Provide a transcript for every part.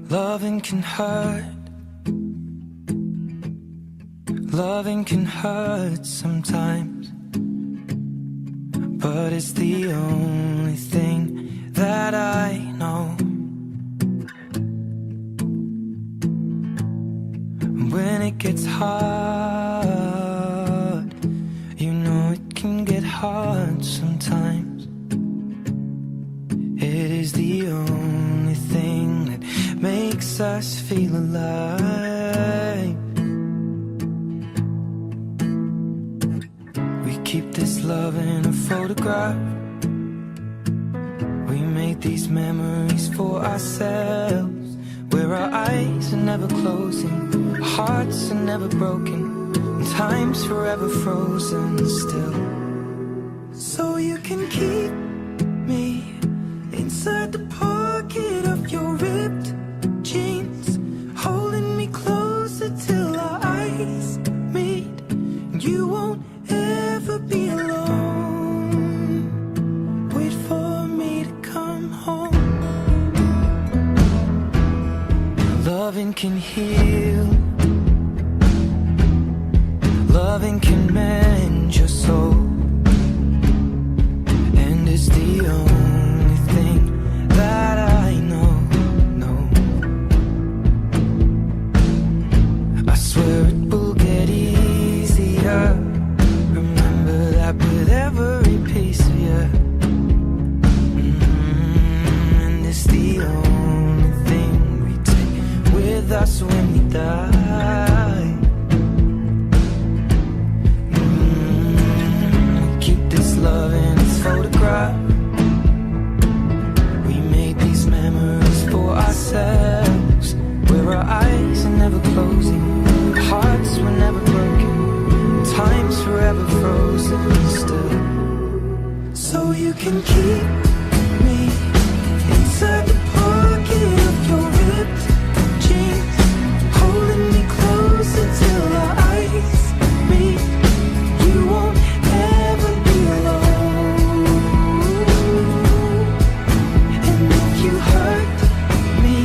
Loving can hurt. Loving can hurt sometimes, but it's the only thing that I know. When it gets hard, you know it can get hard sometimes. It is the only thing that makes us feel alive. We keep this love in a photograph. We made these memories for ourselves, where our eyes are never closing, our hearts are never broken, and time's forever frozen still. So you can keep me inside the pocket of your ripped jeans, holding me closer till our eyes meet. You won't ever be alone. Wait for me to come home. Loving can heal. Loving can mend your soul. And it's the only thing that I know. I swear it will get easier. Remember that with every piece of you. And it's the only thing we take with us when we die. Keep this love in its photograph. We made these memories for ourselves, where our eyes are never closing, our hearts were never broken, time's forever frozen still. So you can keep me inside the pocket of your ripped jeans, holding me closer till our eyes meet. You won't ever be alone. And if you hurt me,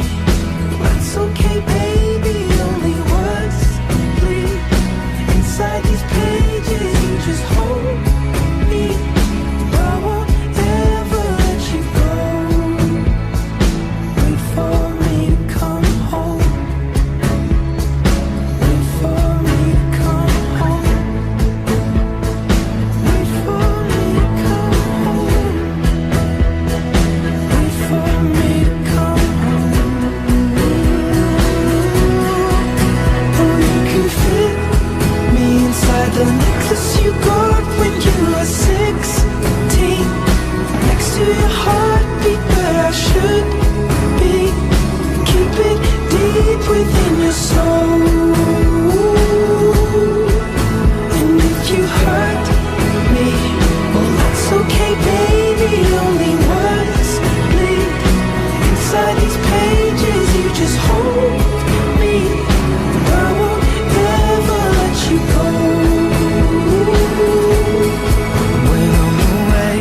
that's okay, baby. Only words bleed inside these pages. You just hold me. I won't ever let you go. Wait for me to come home. Wait for me to come home. Wait for me to come home. Wait for me to come home. Oh, you can fit me inside the necklace you got when you were 16, next to your heartbeat where I should be. Keep it deep within your soul. And if you hurt me, well, that's okay, baby. Only words bleed inside these pages. You just hold me. I won't ever let you go. When I'm away,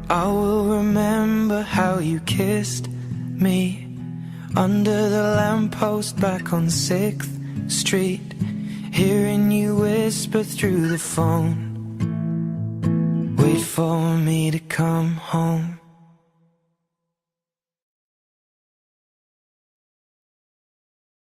I will remember how you kissed me under the lamppost back on 6th Street, hearing you whisper through the phone. Wait for me to come home.